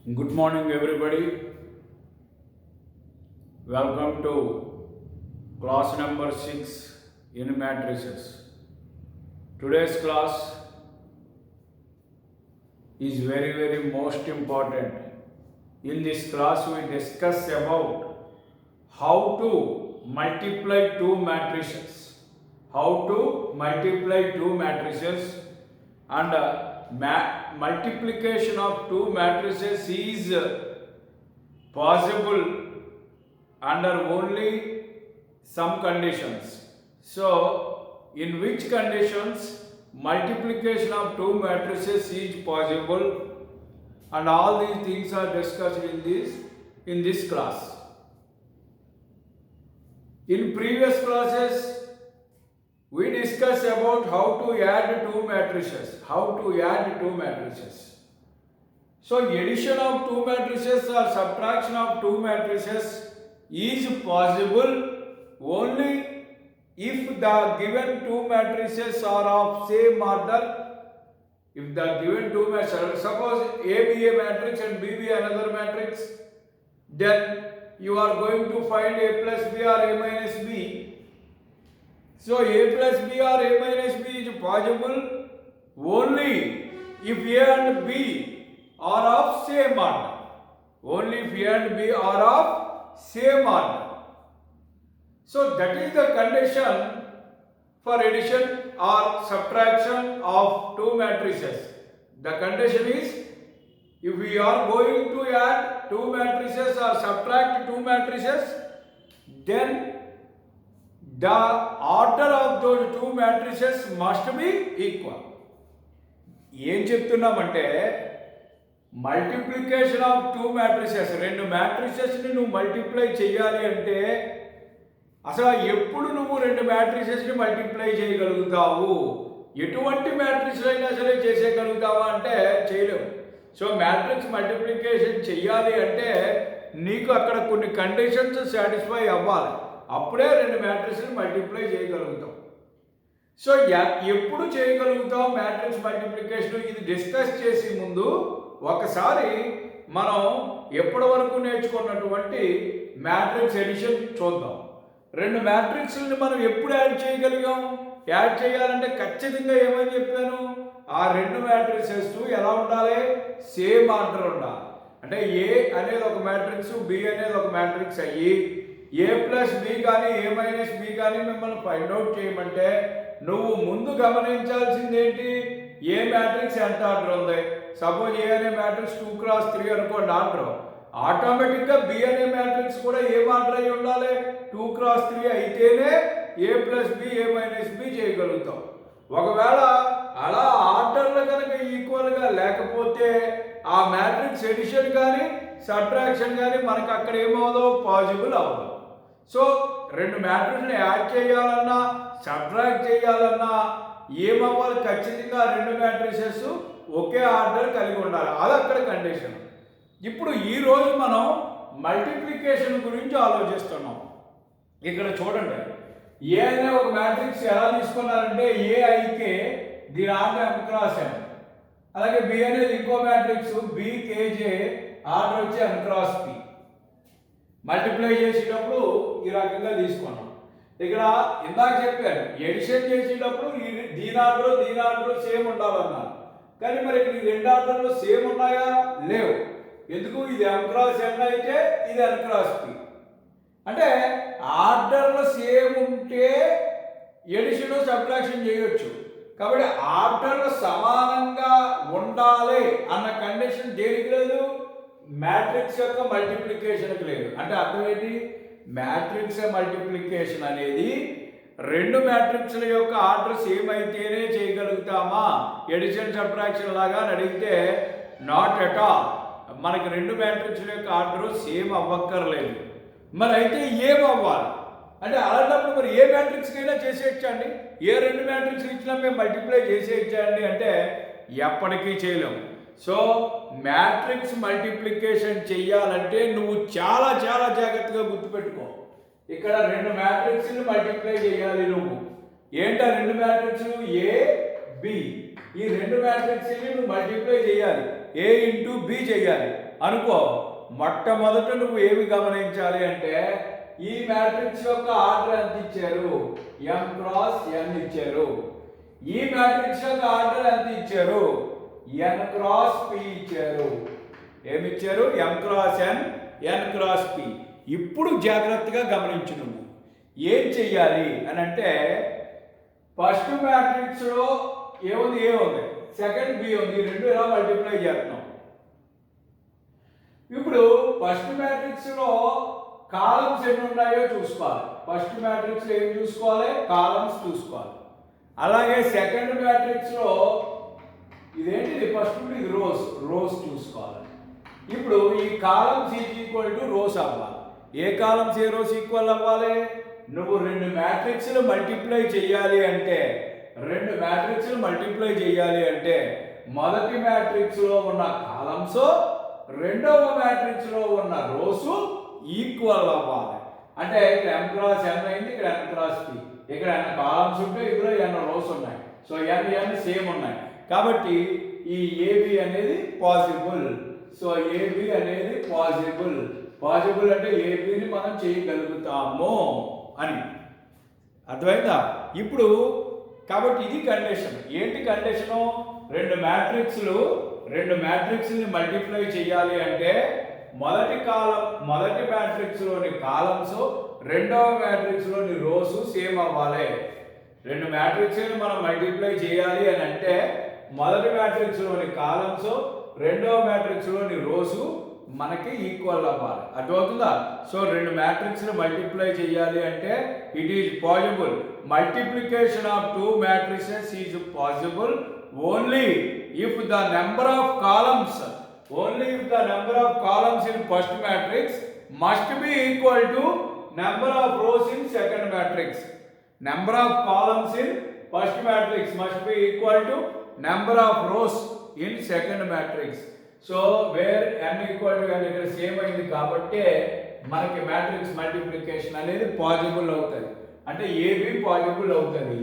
Good morning, everybody. Welcome to class number 6 in matrices. Today's class is very most important. In this class, we discuss about how to multiply two matrices. How to multiply two matrices and multiplication of two matrices is possible under only some conditions. So, in which conditions multiplication of two matrices is possible, and all these things are discussed in this class. In previous classes, we discussed about how to add two matrices. So addition of two matrices or subtraction of two matrices is possible only if the given two matrices are of same order. If the given two matrices, suppose A be a matrix and B be another matrix, then you are going to find A plus B or A minus B. So A plus B or A minus B is possible only if A and B are of same order. Only if A and B are of same order. So that is the condition for addition or subtraction of two matrices. The condition is, if we are going to add two matrices or subtract two matrices, then the order of those two matrices must be equal. ఏం చెప్తున్నామంటే multiplication of two matrices, రెండు మ్యాట్రిసెస్ని నువ్వు multiply చేయాలి అంటే అసలు ఎప్పుడు నువ్వు రెండు మ్యాట్రిసెస్ని మల్టిప్లై చేయగలుగుతావు? ఎటువంటి మ్యాట్రిక్స్ అయినా సరే చేసేయగలుగుతావా అంటే చేయలేవు. సో మ్యాట్రిక్స్ మల్టిప్లికేషన్ చెయ్యాలి అంటే నీకు అక్కడ కొన్ని కండిషన్స్ సాటిస్ఫై అవ్వాలి, అప్పుడే రెండు మ్యాట్రిక్స్ని మల్టిప్లై చేయగలుగుతాం. సో ఎప్పుడు చేయగలుగుతాం మ్యాట్రిక్స్ మల్టిప్లికేషన్? ఇది డిస్కస్ చేసే ముందు ఒకసారి మనం ఎప్పటి వరకు నేర్చుకున్నటువంటి మ్యాట్రిక్స్ ఎడిషన్ చూద్దాం. రెండు మ్యాట్రిక్స్ని మనం ఎప్పుడు యాడ్ చేయగలిగాం? యాడ్ చేయాలంటే ఖచ్చితంగా ఏమని చెప్పాను, ఆ రెండు మ్యాట్రిసెస్ ఎలా ఉండాలి? సేమ్ ఆర్డర్ ఉండాలి. అంటే ఏ అనేది ఒక మ్యాట్రిక్స్, బి అనేది ఒక మ్యాట్రిక్స్ అయ్యి ఏ ప్లస్ బి కానీ ఏ మైనస్ బి కానీ మిమ్మల్ని ఫైండ్ అవుట్ చేయమంటే నువ్వు ముందు గమనించాల్సింది ఏంటి? ఏ మ్యాట్రిక్స్ ఎంత ఆర్డర్ ఉంది. సపోజ్ ఏ అనే మ్యాట్రిక్స్ 2x3 అనుకోండి ఆర్డర్, ఆటోమేటిక్గా బి అనే మ్యాట్రిక్స్ కూడా ఏం ఆర్డర్ అయి ఉండాలి? 2x3 అయితేనే ఏ ప్లస్ బి ఏ మైనస్ బి చేయగలుగుతాం. ఒకవేళ అలా ఆర్డర్లు కనుక ఈక్వల్గా లేకపోతే ఆ మ్యాట్రిక్స్ ఎడిషన్ కానీ సబ్ట్రాక్షన్ కానీ మనకు అక్కడ ఏమవుదో పాజిబుల్ అవ్వదు. సో రెండు మ్యాట్రిక్స్ని యాడ్ చేయాలన్నా సబ్ట్రాక్ట్ చేయాలన్నా ఏమవ్వాలి? ఖచ్చితంగా రెండు మ్యాట్రిసెస్ ఒకే ఆర్డర్ కలిగి ఉండాలి. అది అక్కడ కండిషన్. ఇప్పుడు ఈరోజు మనం మల్టిప్లికేషన్ గురించి ఆలోచిస్తున్నాం. ఇక్కడ చూడండి, ఏ అనే ఒక మ్యాట్రిక్స్ ఎలా తీసుకున్నారంటే ఏ ఐకే దీని ఆర్డర్ m క్రాస్ n, అలాగే బి అనేది ఇంకో మ్యాట్రిక్స్ బి కేజే ఆర్డర్ వచ్చి n క్రాస్ p. మల్టిప్లై చేసేటప్పుడు ఈ రకంగా తీసుకున్నాం. ఇక్కడ ఇందాక చెప్పాను, ఎడిషన్ చేసేటప్పుడు దీని ఆర్డర్ సేమ్ ఉండాలన్నారు. కానీ మరి ఈ రెండు ఆర్డర్లు సేమ్ ఉన్నాయా? లేవు. ఎందుకు? ఇది m క్రాస్ n అయితే ఇది n క్రాస్ p. అంటే ఆర్డర్లు సేమ్ ఉంటే ఎడిషన్ సబ్ట్రాక్షన్ చేయొచ్చు. కాబట్టి ఆర్డర్లు సమానంగా ఉండాలి అన్న కండిషన్ దేనికి లేదు? మ్యాట్రిక్స్ యొక్క మల్టిప్లికేషన్కి లేదు. అంటే అర్థం ఏంటి? మ్యాట్రిక్స్ మల్టిప్లికేషన్ అనేది రెండు మ్యాట్రిక్స్ల యొక్క ఆర్డర్ సేమ్ అయితేనే చేయగలుగుతామా? ఎడిషన్ సబ్ట్రాక్షన్ లాగా అని అడిగితే నాట్ ఎట్ ఆల్. మనకి రెండు మ్యాట్రిక్స్ల యొక్క ఆర్డర్ సేమ్ అవ్వక్కర్లేదు. మరి అయితే ఏం అవ్వాలి అంటే అలాంటప్పుడు మరి ఏ మ్యాట్రిక్స్కైనా చేసేయచ్చండి, ఏ రెండు మ్యాట్రిక్స్ ఇచ్చినా మేము మల్టిప్లై చేసేయచ్చండి అంటే ఎప్పటికీ చేయలేము. సో మ్యాట్రిక్స్ మల్టిప్లికేషన్ చెయ్యాలంటే నువ్వు చాలా జాగ్రత్తగా గుర్తుపెట్టుకో. ఇక్కడ రెండు మ్యాట్రిక్స్ని మల్టిప్లై చేయాలి నువ్వు. ఏంటా రెండు మ్యాట్రిక్స్? A B. ఈ రెండు మ్యాట్రిక్స్ని నువ్వు మల్టిప్లై చేయాలి, ఏ ఇంటూ బి చేయాలి. అనుకో. మొట్టమొదట నువ్వు ఏమి గమనించాలి అంటే ఈ మ్యాట్రిక్స్ యొక్క ఆర్డర్ ఎంత ఇచ్చారు? m క్రాస్ n ఇచ్చారు. ఈ మ్యాట్రిక్స్ యొక్క ఆర్డర్ ఎంత ఇచ్చారు? n క్రాస్ p ఇచ్చారు. ఏమి ఇచ్చారు? m cross n, n cross p. ఇప్పుడు జాగ్రత్తగా గమనించు. నువ్వు ఏం చెయ్యాలి అని అంటే ఫస్ట్ మ్యాట్రిక్స్ లో ఏముంది? ఏ ఉంది, సెకండ్ బి ఉంది. ఈ రెండు ఎలా మల్టిప్లై చేస్తున్నాం. ఇప్పుడు ఫస్ట్ మ్యాట్రిక్స్ లో కాలమ్స్ ఎన్ని ఉన్నాయో చూసుకోవాలి. ఫస్ట్ మ్యాట్రిక్స్ లో ఏం చూసుకోవాలి? కాలమ్స్ చూసుకోవాలి. అలాగే సెకండ్ మ్యాట్రిక్స్ లో ఇదేంటిది? ఫస్ట్ ఇది రోస్ చూసుకోవాలి. ఇప్పుడు ఈ కాలమ్స్ ఈక్వల్ టు రోస్ అవ్వాలి. ఏ కాలమ్స్ ఏ రోస్ ఈక్వల్ అవ్వాలి? నువ్వు రెండు మ్యాట్రిక్స్లు మల్టిప్లై చేయాలి అంటే మొదటి మ్యాట్రిక్స్ లో ఉన్న కాలమ్స్ రెండవ మ్యాట్రిక్స్ లో ఉన్న రోస్ ఈక్వల్ అవ్వాలి. అంటే ఇక్కడ m క్రాస్ n అయింది, ఇక్కడ n క్రాస్ p. ఇక్కడ n కాలమ్స్ ఉంటే ఇక్కడ n రోస్ ఉన్నాయి. సో n సేమ్ ఉన్నాయి కాబట్టి ఈ AB అనేది పాసిబుల్. సో AB అనేది పాసిబుల్ అంటే ABని మనం చేయగలుగుతాము అని అర్థమైందా? ఇప్పుడు కాబట్టి ఇది కండిషన్. ఏంటి కండిషను? రెండు మ్యాట్రిక్స్ని మల్టిప్లై చేయాలి అంటే మొదటి మ్యాట్రిక్స్ లోని కాలమ్స్ రెండవ మ్యాట్రిక్స్ లోని రోస్ సేమ్ అవ్వాలి. రెండు మ్యాట్రిక్స్ని మనం మల్టిప్లై చేయాలి అని అంటే మొదటి మ్యాట్రిక్స్ లోని కాలమ్స్ రెండవ మ్యాట్రిక్స్ లోని రోస్ మనకి ఈక్వల్ అవ్వాలి. అర్థమవుతుందా? సో రెండు మ్యాట్రిక్స్ని మల్టిప్లై చేయాలి అంటే it is possible. Multiplication of two matrices is possible only if the number of columns in first matrix must be equal to number of rows in second matrix. Number of columns in first matrix must be equal to number of rows in second matrix. So where n equal to n ఇక్కడ same అయింది కాబట్టి మనకి matrix multiplication అనేది possible అవుతుంది. అంటే AB possible అవుతుంది.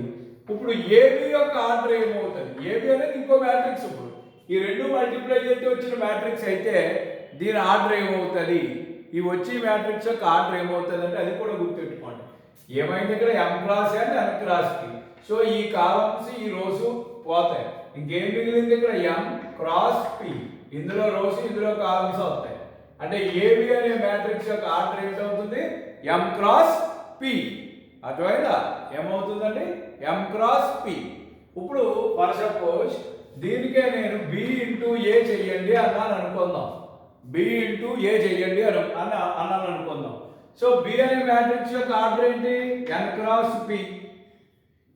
ఇప్పుడు AB యొక్క ఆర్డర్ ఏమవుతుంది? AB అనేది ఇంకో మ్యాట్రిక్స్. ఇప్పుడు ఈ రెండు మల్టిప్లై చేస్తే వచ్చిన మ్యాట్రిక్స్ అయితే దీని ఆర్డర్ ఏమవుతుంది? ఈ వచ్చే మ్యాట్రిక్స్ యొక్క ఆర్డర్ ఏమవుతుంది అంటే అది కూడా గుర్తుపెట్టుకోండి. ఏమైంది? ఇక్కడ m cross n, n cross p. So ఈ కాలమ్స్ ఈ రోస్ పోతాయి. ఇంకేం మిగిలింది? ఇక్కడ m క్రాస్ p. ఇందులో రోస్ ఇందులో కాలమ్స్ వస్తాయి. అంటే AB అనే మ్యాట్రిక్స్ యొక్క ఆర్డర్ ఏమవుతుంది? m cross p. అర్థమైందా? ఏమవుతుందండి? m cross p. ఇప్పుడు ఫర్ సపోజ్ దీనికే నేను b ఇంటూ a చెయ్యండి అన్నాను అనుకుందాం. b ఇంటూ a చెయ్యండి అన్నాను అనుకుందాం. సో b అనే మ్యాట్రిక్స్ యొక్క ఆర్డర్ ఏంటి? n cross p.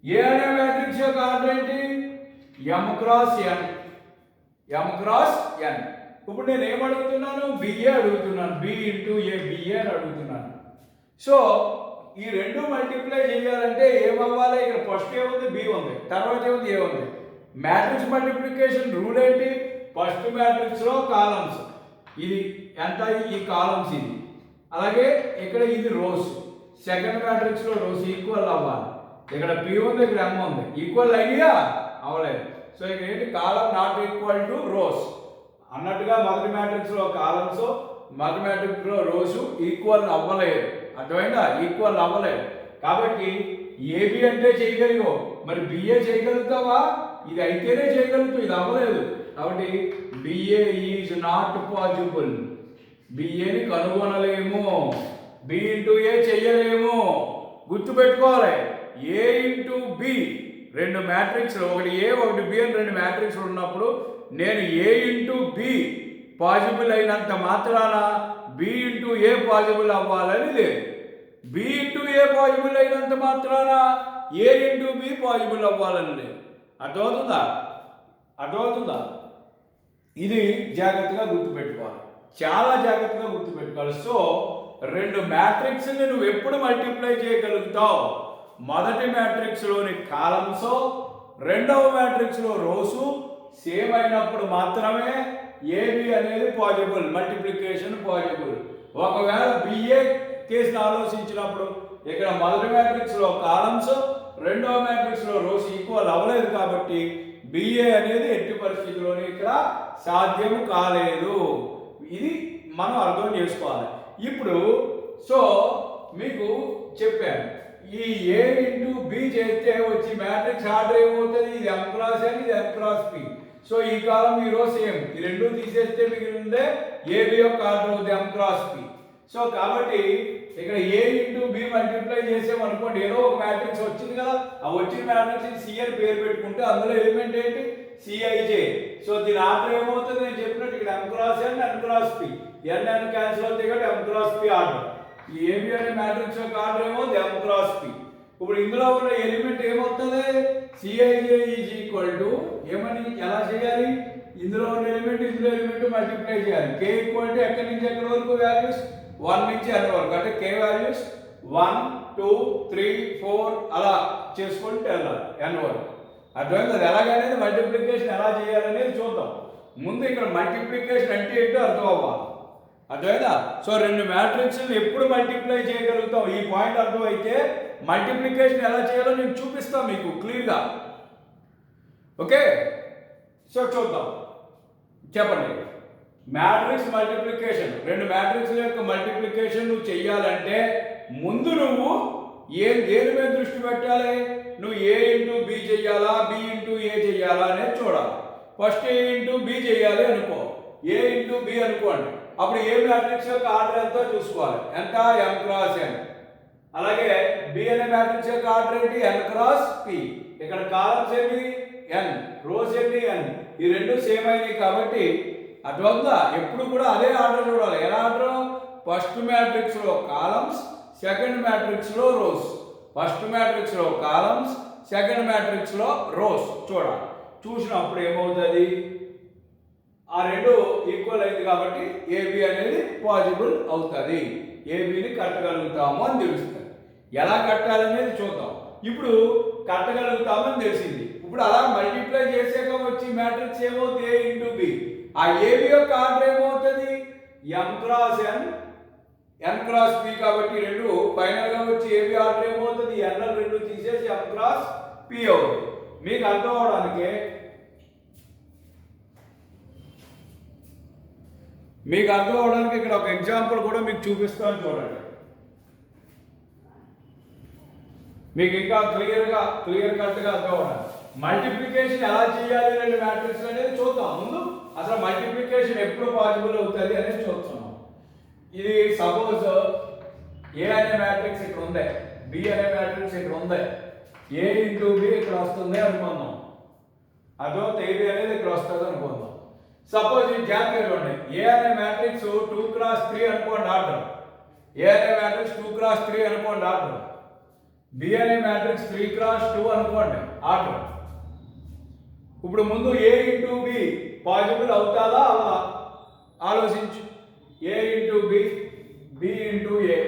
a అనే మ్యాట్రిక్స్ యొక్క ఆర్డర్ ఏంటి? m cross n. ఇప్పుడు నేను ఏమడుగుతున్నాను? BA అడుగుతున్నాను. b ఇంటూ a BA అని అడుగుతున్నాను. సో ఈ రెండు మల్టిప్లై చేయాలంటే ఏమవ్వాలి? ఇక్కడ ఫస్ట్ ఏముంది? b ఉంది. తర్వాత ఏముంది? a ఉంది. మ్యాట్రిక్స్ మల్టిప్లికేషన్ రూల్ ఏంటి? ఫస్ట్ మ్యాట్రిక్స్ లో కాలమ్స్ ఇది ఎంత? ఈ కాలమ్స్ ఇది. అలాగే ఇక్కడ ఇది రోస్. సెకండ్ మ్యాట్రిక్స్ లో రోస్ ఈక్వల్ అవ్వాలి. ఇక్కడ p ఉంది, ఇక్కడ m ఉంది. ఈక్వల్ అయ్యా అవ్వలేదు. సో ఇక్కడ ఏంటి? కాలం నాట్ ఈక్వల్ టు రోస్ అన్నట్టుగా మొదటి మ్యాట్రిక్స్ లో కాలమ్స్ మొదటి మ్యాట్రిక్స్ లో రోస్ ఈక్వల్ అవ్వలేదు. అర్థమైందా? ఈక్వల్ అవ్వలేదు. కాబట్టి AB అంటే చేయగలిగావు, మరి BA చేయగలుగుతావా? ఇది అయితేనే చేయగలుగుతావు, ఇది అవ్వలేదు. కాబట్టి BA ఈజ్ నాట్ పాసిబుల్. BAని కనుగొనలేము. B ఇంటూ A చెయ్యలేము. గుర్తుపెట్టుకోవాలి. A ఇంటూ B రెండు మ్యాట్రిక్స్, ఒకటి A ఒకటి B అని రెండు మ్యాట్రిక్స్ ఉన్నప్పుడు నేను A ఇంటూ B పాసిబుల్ అయినంత మాత్రాన B ఇంటూ A పాసిబుల్ అవ్వాలని లేదు. B ఇంటూ A పాసిబుల్ అయినంత మాత్రాన A ఇంటూ B పాసిబుల్ అవ్వాలని లేదు. అర్థమవుతుందా? ఇది జాగ్రత్తగా గుర్తుపెట్టుకోవాలి, చాలా జాగ్రత్తగా గుర్తుపెట్టుకోవాలి. సో రెండు మ్యాట్రిక్స్ని నువ్వు ఎప్పుడు మల్టిప్లై చేయగలుగుతావు? మొదటి మ్యాట్రిక్స్లోని కాలమ్స్ రెండవ మ్యాట్రిక్స్లో రోసు సేమ్ అయినప్పుడు మాత్రమే AB అనేది పాసిబుల్, మల్టిప్లికేషన్ పాసిబుల్. ఒకవేళ BA కేసును ఆలోచించినప్పుడు ఇక్కడ మొదటి మ్యాట్రిక్స్లో కాలమ్స్ రెండవ మ్యాట్రిక్స్లో రోస్ ఈక్వల్ అవ్వలేదు కాబట్టి BA అనేది ఎట్టి పరిస్థితిలోనే ఇక్కడ సాధ్యం కాలేదు. ఇది మనం అర్థం చేసుకోవాలి. ఇప్పుడు సో మీకు చెప్పాను, ఈ ఏ ఇంటూ బి చేస్తే వచ్చి మ్యాట్రిక్స్ ఆర్డర్ ఏమవుతుంది, ఇది M క్రాస్ N, ఇది M క్రాస్ P. సో ఈ కాలం ఈ రో సేమ్, ఈ రెండు తీసేస్తే మిగిలిందే ఏబి యొక్క ఆర్డర్ అవుతుంది M క్రాస్ P. సో కాబట్టి ఇక్కడ ఏ ఇంటూ బి మల్టిప్లై చేసామనుకోండి, ఏదో ఒక మ్యాట్రిక్స్ వచ్చింది కదా, ఆ వచ్చిన మ్యాట్రిక్స్ సి అని పేరు పెట్టుకుంటే అందులో ఎలిమెంట్ ఏంటి, సిఐజే. సో దీని ఆర్డర్ ఏమవుతుంది, నేను చెప్పినట్టు ఇక్కడ M cross N, N cross P. N cancel అవుతాయి కాబట్టి M క్రాస్ P ఆర్డర్. ఈ ఏబి అనే మ్యాట్రిక్స్ యొక్క ఆర్డర్ ఏమవుతుంది M క్రాస్ P. ఇప్పుడు ఇందులో ఉన్న ఎలిమెంట్ ఏమవుతుంది, సిఐజే ఈజ్ ఈక్వల్ టు ఏమని ఎలా చేయాలి, ఇందులో ఉన్న ఎలిమెంట్ ఇందులో ఎలిమెంట్ మల్టిప్లై చేయాలి. కే ఈక్వల్ టు ఎక్కడి నుంచి ఎక్కడి వరకు వాల్యూస్ 1 నుంచి n వరకు, అంటే కే వాల్యూస్ 1 2 3 4 అలా చేసుకుంటూ వెళ్ళాలి n వరకు. అర్థమైంది, అది ఎలాగనేది మల్టిప్లికేషన్ ఎలా చేయాలనేది చూద్దాం. ముందు ఇక్కడ మల్టిప్లికేషన్ అంటే ఏంటో అర్థం అవ్వాలి. అర్థమైందా? సో రెండు మ్యాట్రిక్స్ని ఎప్పుడు మల్టిప్లై చేయగలుగుతాం, ఈ పాయింట్ అర్థమైతే మల్టిప్లికేషన్ ఎలా చేయాలో నేను చూపిస్తాను మీకు క్లియర్గా. ఓకే, సో చూద్దాం. చెప్పండి, మ్యాట్రిక్స్ మల్టిప్లికేషన్, రెండు మ్యాట్రిక్స్ల యొక్క మల్టిప్లికేషన్ నువ్వు చెయ్యాలంటే ముందు నువ్వు దేని మీద దృష్టి పెట్టాలి, నువ్వు ఏ ఇంటూ బి చెయ్యాలా, బి ఇంటూ ఏ చెయ్యాలా అనేది చూడాలి. ఫస్ట్ ఏ ఇంటూ బి చెయ్యాలి అనుకో, ఏ ఇంటూ బి అనుకోండి, అప్పుడు ఏ మ్యాట్రిక్స్ యొక్క ఆర్డర్ ఎంతో చూసుకోవాలి, ఎంత M క్రాస్ N. అలాగే బి అనే మ్యాట్రిక్స్ యొక్క ఆర్డర్ ఏంటి, N క్రాస్ P. ఇక్కడ కాలమ్స్ ఏంటి N, రోస్ ఏంటి N. ఈ రెండు సేమ్ అయినాయి కాబట్టి అర్థమవుతుందా, ఎప్పుడు కూడా అదే ఆర్డర్ చూడాలి. ఎలా ఆర్డర్, ఫస్ట్ మ్యాట్రిక్స్ లో కాలమ్స్, సెకండ్ మ్యాట్రిక్స్ లో రోస్. ఫస్ట్ మ్యాట్రిక్స్ లో కాలమ్స్, సెకండ్ మ్యాట్రిక్స్ లో రోస్ చూడాలి. చూసినప్పుడు ఏమవుతుంది, ఆ రెండు ఈక్వల్ అయింది కాబట్టి ఏబి అనేది పాజిబుల్ అవుతుంది, ఏబిని కట్టగలుగుతాము అని తెలుస్తుంది. ఎలా కట్టాలనేది చూద్దాం. ఇప్పుడు కట్టగలుగుతామని తెలిసింది, ఇప్పుడు అలా మల్టిప్లై చేసాక వచ్చి మ్యాట్రిక్స్ ఏమవుతుంది, ఏ ఇంటూ బి. ఆ ఏబి యొక్క ఆర్డర్ ఏమవుతుంది, M cross N, N cross P. కాబట్టి రెండు ఫైనల్ గా వచ్చి ఏబి ఆర్డర్ ఏమవుతుంది, N రెండు తీసేసి M క్రాస్ P అవుతుంది. మీకు అర్థం అవడానికి ఇక్కడ ఒక ఎగ్జాంపుల్ కూడా మీకు చూపిస్తాను చూడండి, మీకు ఇంకా క్లియర్ కట్గా అర్థం అవడానికి. మల్టిప్లికేషన్ ఎలా చేయాలి రెండు మ్యాట్రిక్స్ అనేది చూద్దాం. ముందు అసలు మల్టిప్లికేషన్ ఎప్పుడు పాసిబుల్ అవుతుంది అనేది చూస్తున్నాం. ఇది సపోజ్ ఏ అనే మ్యాట్రిక్స్ ఇక్కడ ఉంది, బి అనే మ్యాట్రిక్స్ ఇక్కడ ఉంది, ఏ ఇంటూ బి ఇక్కడ వస్తుంది అనుకుందాం. అదో ఏబి అనేది ఇక్కడ వస్తుంది అనుకుందాం. సపోజ్ ఈ జాగ్రత్తగా చూడండి, ఏ అనే మ్యాట్రిక్స్ 2 క్రాస్ 3 అనుకోండి ఆర్డర్, ఏ అనే మ్యాట్రిక్స్ 2 క్రాస్ 3 అనుకోండి ఆర్డర్, బి అనే మ్యాట్రిక్స్ 3 క్రాస్ 2 అనుకోండి ఆర్డర్. ఇప్పుడు ముందు ఏ ఇంటూ బి పాజిబుల్ అవుతాదా అవదా ఆలోచించు. ఏ ఇంటూ బి, బి ఇంటూ ఏ,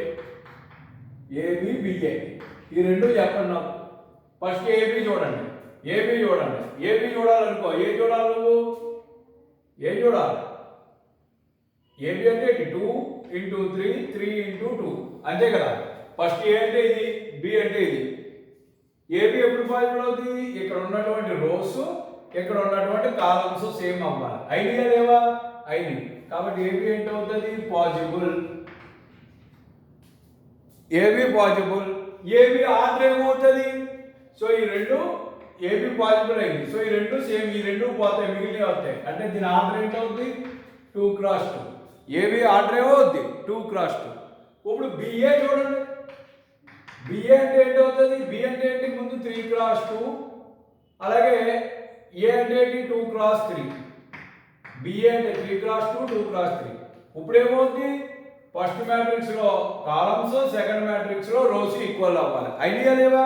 ఏబి బిఏ, ఈ రెండు చెప్పండి నాకు. ఫస్ట్ ఏబి చూడండి, ఏబి చూడాలనుకో, ఏ చూడాలి నువ్వు, ఏ చూడాలి, ఏబి అంటే 2 ఇంటూ 3, 3 ఇంటూ 2 అంతే కదా. ఫస్ట్ ఏ అంటే ఇది, బి అంటే ఇది. ఏబి ఎప్పుడు పాజిబుల్ అవుతుంది, ఇక్కడ ఉన్నటువంటి రోస్, ఇక్కడ ఉన్నటువంటి కాలమ్స్ సేమ్ అవ్వాలి. ఐడియా లేవా, ఐడి. కాబట్టి ఏబి ఏంటి అవుతుంది, possible. AB possible, AB order ఏమవుతుంది, సో ఈ రెండు ఏబి పాజిబుల్ అయింది, సో ఈ రెండు సేమ్, ఈ రెండు పోతాయి, మిగిలినవి వస్తాయి. అంటే దీని ఆర్డర్ ఏంటవుతుంది, 2 క్రాస్ 2. ఏబి ఆర్డర్ ఏమవుద్ది 2 క్రాస్ 2. ఇప్పుడు బిఏ చూడండి, బిఏ అంటే ఏంటవుతుంది, బి అంటే ఏంటి, ముందు 3 క్రాస్ 2, అలాగే ఏ అంటే ఏంటి 2 క్రాస్ 3. బిఏ అంటే 3 క్రాస్ 2, 2 క్రాస్ 3. ఇప్పుడు ఏమవుతుంది, ఫస్ట్ మ్యాట్రిక్స్ లో కాలమ్స్, సెకండ్ మ్యాట్రిక్స్ లో రోస్ ఈక్వల్ అవ్వాలి. ఐడియా లేవా,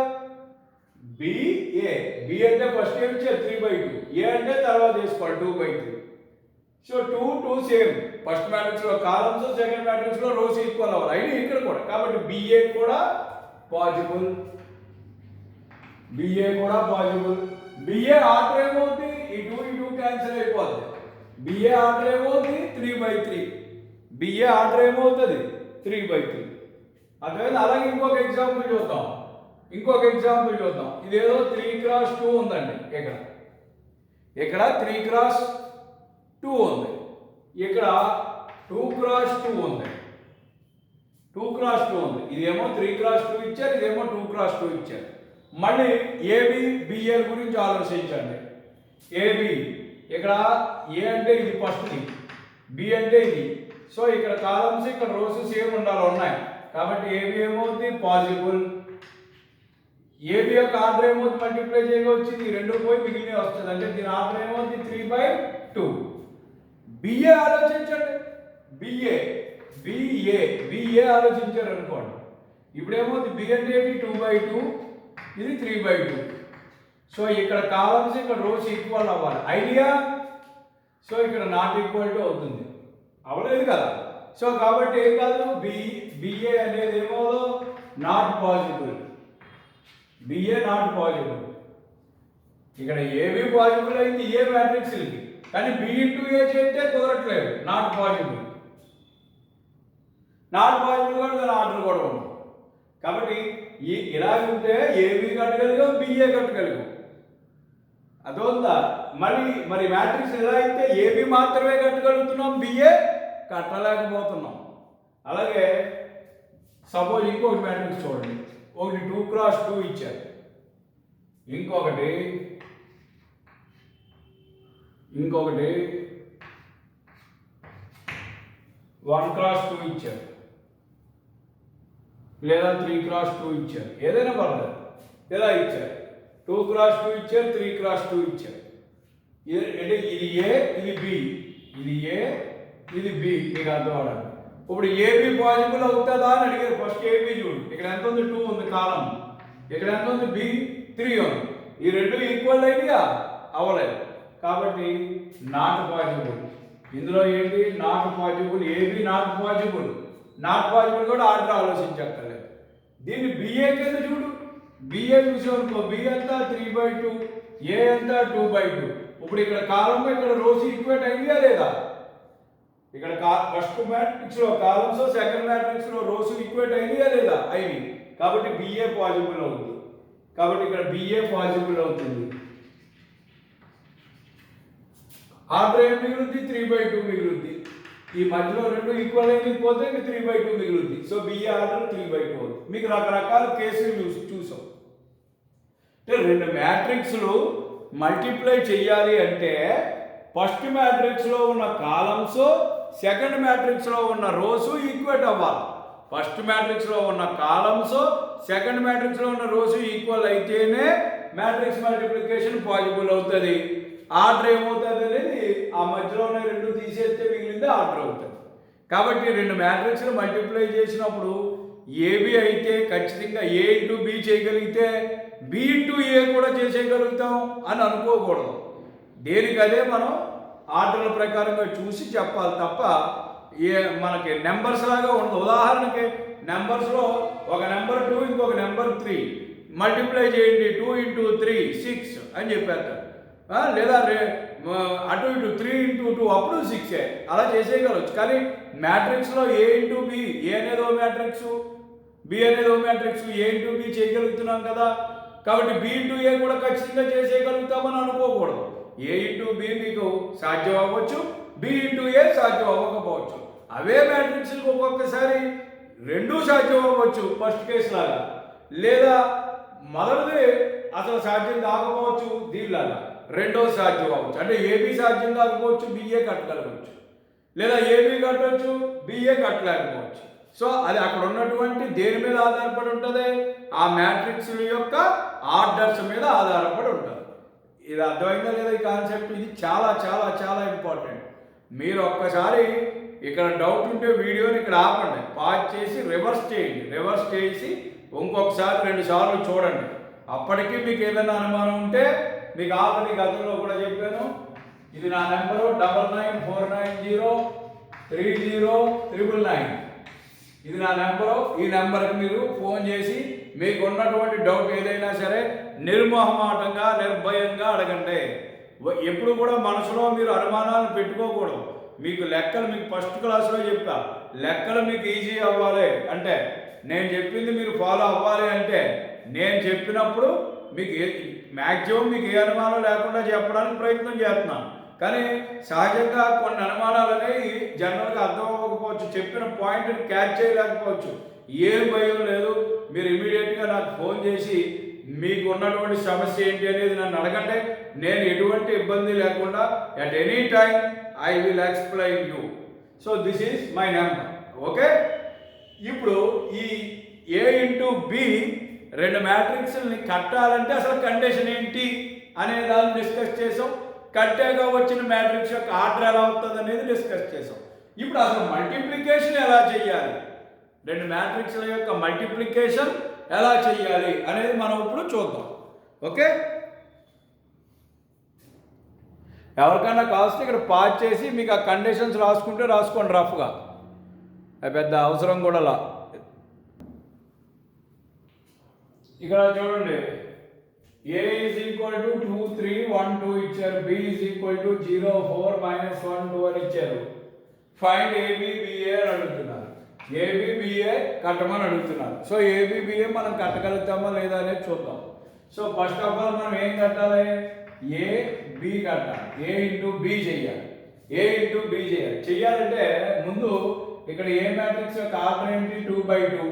బిఏ, బి అంటే ఫస్ట్ ఏం ఇచ్చారు 3/2, ఏ అంటే తర్వాత వేసుకోవాలి 2/3. సో 2 2 సేమ్, ఫస్ట్ మ్యాట్రిక్స్ లో కాలమ్స్, సెకండ్ మ్యాట్రిక్స్ లో రోస్ ఈక్వల్ అవ్వాలి. ఐడి ఇక్కడ కూడా, కాబట్టి బిఏ కూడా పాజిబుల్, బిఏ కూడా పాజిబుల్. బిఏ ఆర్డర్ ఏమవుతుంది, ఈ 2 క్యాన్సిల్ అయిపోద్ది, బిఏ ఆర్డర్ ఏమవుతుంది 3/3, బిఏ ఆర్డర్ ఏమవుతుంది 3/3. అర్థమైంది. అలాగే ఇంకొక ఎగ్జాంపుల్ చూద్దాం, ఇదేదో 3 క్రాస్ 2 ఉందండి, ఇక్కడ 3 క్రాస్ 2 ఉంది, ఇక్కడ 2x2 ఉంది, 2x2 ఉంది. ఇదేమో 3x2 ఇచ్చారు, ఇదేమో 2x2 ఇచ్చారు. మళ్ళీ ఏబి బిఏల గురించి ఆలోచించండి. ఏబి ఇక్కడ ఏ అంటే ఇది ఫస్ట్ది, బి అంటే ఇది. సో ఇక్కడ కాలమ్స్ ఇక్కడ రోస్ సేమ్ ఉన్నాయి కాబట్టి ఏబి ఏమవుతుంది పాజిబుల్. ఏబి యొక్క ఆర్డర్ ఏమవుతుంది మల్టిప్లై చేయగా వచ్చింది, రెండు పోయి మిగిలిన వస్తుంది అంటే దీని ఆర్డర్ ఏమవుతుంది 3/2. బిఏ ఆలోచించండి, బిఏ బిఏ బిఏ ఆలోచించారు అనుకోండి. ఇప్పుడు ఏమవుతుంది బి అంటే ఏంటి 2/2, ఇది 3/2. సో ఇక్కడ కాలమ్స్ ఇక్కడ రోస్ ఈక్వల్ అవ్వాలి ఐడియా. సో ఇక్కడ నాట్ ఈక్వల్ టు అవుతుంది, అవ్వలేదు కదా. సో కాబట్టి ఏం కాదు బిఏ అనేది ఏమో not possible, BA not possible. ఇక్కడ ఏబి పాజిబుల్ అయింది ఏ మ్యాట్రిక్స్కి, కానీ బి ఇంటూ ఏ చేస్తే కుదరట్లేదు, నాట్ పాజిబుల్. నాట్ పాజిబుల్ కూడా దాని ఆర్డర్ కూడా ఉంది కాబట్టి ఇలా ఉంటే ఏబి కట్టగలిగాం బిఏ కట్టగలిగాం, అదొందా. మరి మ్యాట్రిక్స్ ఎలా అయితే ఏబి మాత్రమే కట్టగలుగుతున్నాం, బిఏ కట్టలేకపోతున్నాం. అలాగే సపోజ్ ఇంకొకటి మ్యాట్రిక్స్ చూడండి, ఒకటి 2x2 ఇచ్చారు, ఇంకొకటి 1x2 ఇచ్చారు, లేదా 3x2 ఇచ్చారు, ఏదైనా పర్లేదు. ఎలా ఇచ్చారు 2x2 ఇచ్చారు, 3x2 ఇచ్చారు. అంటే ఇది ఏ ఇది బి, ఇది ఏ ఇది బి, మీకు అర్థం అవడానికి. ఇప్పుడు ఏబి పాజిబుల్ అవుతుందా అని అడిగారు. ఫస్ట్ ఏబి చూడు, ఇక్కడ ఎంత ఉంది 2 ఉంది కాలం, ఇక్కడ ఎంత ఉంది బి 3 ఉంది. ఈ రెండు ఈక్వల్ అయినాయా అవ్వలేదు కాబట్టి నాట్ పాజిబుల్. ఇందులో ఏంటి not possible, AB not possible. Not possible కూడా ఆర్డర్ ఆలోచించక్కర్లేదు. దీన్ని బిఏ కింద చూడు, బిఏ చూసామనుకో, బి ఎంత 3/2, ఏ ఎంత 2/2. ఇప్పుడు ఇక్కడ కాలం ఇక్కడ రోస్ ఈక్వేట్ అయిందా లేదా, ఇక్కడ ఫస్ట్ మ్యాట్రిక్స్ లో కాలమ్స్, సెకండ్ మ్యాట్రిక్స్ లో రోస్ ఈక్వేట్ అయిందా లేదా, అయింది కాబట్టి బిఏ పాజిబుల్ అవుతుంది. కాబట్టి ఇక్కడ బిఏ పాజిబుల్ అవుతుంది. ఆర్డర్ ఏం మిగులుద్ది 3/2 మిగులుద్ది. ఈ మధ్యలో రెండు ఈక్వల్ అయితే పోతే 3/2 మిగులుద్ది. సో బిఏ ఆర్డర్ 3/2 అవుతుంది. మీకు రకరకాల కేసులు చూసాం. అంటే రెండు మ్యాట్రిక్స్లు మల్టిప్లై చెయ్యాలి అంటే ఫస్ట్ మ్యాట్రిక్స్లో ఉన్న కాలమ్స్, సెకండ్ మ్యాట్రిక్స్లో ఉన్న రోస్ ఈక్వేట్ అవ్వాలి. ఫస్ట్ మ్యాట్రిక్స్లో ఉన్న కాలమ్స్, సెకండ్ మ్యాట్రిక్స్లో ఉన్న రోస్ ఈక్వల్ అయితేనే మ్యాట్రిక్స్ మల్టిప్లికేషన్ పాజిబుల్ అవుతుంది. ఆర్డర్ ఏమవుతుంది అనేది ఆ మధ్యలో ఉన్న రెండు తీసేస్తే మిగిలింది ఆర్డర్ అవుతుంది. కాబట్టి రెండు మ్యాట్రిక్స్లు మల్టిప్లై చేసినప్పుడు ఏబి అయితే ఖచ్చితంగా ఏ ఇంటూ బి చేయగలిగితే బి ఇంటూ ఏ కూడా చేసేయగలుగుతాం అని అనుకోకూడదు. దేనికి అదే మనం ఆర్డర్ల ప్రకారంగా చూసి చెప్పాలి తప్ప మనకి నెంబర్స్ లాగా ఉండదు. ఉదాహరణకి నెంబర్స్లో ఒక నెంబర్ 2 ఇంకొక నెంబర్ 3 మల్టిప్లై చేయండి, 2 × 3 6 అని చెప్పేస్తారు. లేదా అటు ఇటు 3 × 2 అప్పుడు 6 అలా చేసేయగలవచ్చు. కానీ మ్యాట్రిక్స్లో ఏ ఇంటూ బి, ఏ అనేది ఓ మ్యాట్రిక్స్, బి అనేది ఓ మ్యాట్రిక్స్, ఏ ఇంటూ బి చేయగలుగుతున్నాం కదా. కాబట్టి బి ఇంటూ ఏ కూడా ఖచ్చితంగా చేసేయగలుగుతామని అనుకోకూడదు. ఏ ఇంటూ బి మీకు సాధ్యం అవ్వచ్చు, బి ఇంటూ ఏ సాధ్యం అవ్వకపోవచ్చు. అవే మ్యాట్రిక్స్లకు ఒక్కొక్కసారి రెండూ సాధ్యం అవ్వచ్చు ఫస్ట్ కేసు లాగా, లేదా మొదటిది అసలు సాధ్యం కాకపోవచ్చు దీనిలాగా, రెండోది సాధ్యం అవ్వచ్చు. అంటే ఏబి సాధ్యం కాకపోవచ్చు, బిఏ కట్టగలగవచ్చు, లేదా ఏబి కట్టవచ్చు, బిఏ కట్టలేకపోవచ్చు. సో అది అక్కడ ఉన్నటువంటి దేని మీద ఆధారపడి ఉంటుంది, ఆ మ్యాట్రిక్స్ల యొక్క ఆర్డర్స్ మీద ఆధారపడి ఉంటుంది. ఇది అర్థమైందా లేదా ఈ కాన్సెప్ట్? ఇది చాలా చాలా చాలా ఇంపార్టెంట్. మీరు ఒక్కసారి ఇక్కడ డౌట్ ఉంటే వీడియోని ఇక్కడ ఆపండి, పాజ్ చేసి రివర్స్ చేయండి, రివర్స్ చేసి ఇంకొకసారి 2 సార్లు చూడండి. అప్పటికీ మీకు ఏదైనా అనుమానం ఉంటే, మీకు ఆల్రెడీ గతంలో కూడా చెప్పాను, ఇది నా నెంబరు 9949030999. ఇది నా నెంబరు. ఈ నెంబర్కి మీరు ఫోన్ చేసి మీకు ఉన్నటువంటి డౌట్ ఏదైనా సరే నిర్మోహమాటంగా నిర్భయంగా అడగండి. ఎప్పుడు కూడా మనసులో మీరు అనుమానాలు పెట్టుకోకూడదు. మీకు లెక్కలు మీకు ఫస్ట్ క్లాస్లో చెప్తా, లెక్కలు మీకు ఈజీ అవ్వాలి అంటే, నేను చెప్పింది మీరు ఫాలో అవ్వాలి అంటే, నేను చెప్పినప్పుడు మీకు మ్యాక్సిమం మీకు ఏ అనుమానం లేకుండా చెప్పడానికి ప్రయత్నం చేస్తున్నాను. కానీ సహజంగా కొన్ని అనుమానాలు అనేవి జనరల్గా అర్థం అవ్వకపోవచ్చు, చెప్పిన పాయింట్ని క్యాచ్ చేయలేకపోవచ్చు. ఏం భయం లేదు, మీరు ఇమీడియట్గా నాకు ఫోన్ చేసి మీకు ఉన్నటువంటి సమస్య ఏంటి అనేది నన్ను అడగండి. నేను ఎటువంటి ఇబ్బంది లేకుండా at any time I will explain you. So this is my number. Okay, ఇప్పుడు ఈ ఏ ఇంటూ బి రెండు మ్యాట్రిక్స్ని కట్టాలంటే అసలు కండిషన్ ఏంటి అనే దాన్ని డిస్కస్ చేసాం. కట్టాక వచ్చిన మ్యాట్రిక్స్ యొక్క ఆర్డర్ ఎలా అవుతుంది అనేది డిస్కస్ చేసాం. ఇప్పుడు అసలు మల్టిప్లికేషన్ ఎలా చేయాలి, రెండు మ్యాట్రిక్స్ల యొక్క మల్టిప్లికేషన్ ఎలా చేయాలి అనేది మనం ఇప్పుడు చూద్దాం. ఓకే, ఎవరికైనా కావాల్సి ఇక్కడ పాజ్ చేసి మీకు ఆ కండిషన్స్ రాసుకుంటే రాసుకోండి రఫ్గా, అది పెద్ద అవసరం కూడా లా. ఇక్కడ చూడండి, a ఈజ్ ఈక్వల్ టు 2 3 1 2 ఇచ్చారు, b ఈజ్ ఈక్వల్ టు 0 4 -1 2 అని ఇచ్చారు. ఫైండ్ ABBA అని అడుగుతున్నారు. ABBA కట్టమని అడుగుతున్నారు. సో ABBA మనం కట్టగలుగుతామా లేదా అనేది చూద్దాం. సో ఫస్ట్ ఆఫ్ ఆల్ మనం ఏం కట్టాలి, AB కట్టాలి, A ఇంటూ B చేయాలి, A ఇంటూ B చేయాలి. చెయ్యాలంటే ముందు ఇక్కడ A మ్యాట్రిక్స్ యొక్క ఆర్డర్ ఏంటి 2/2,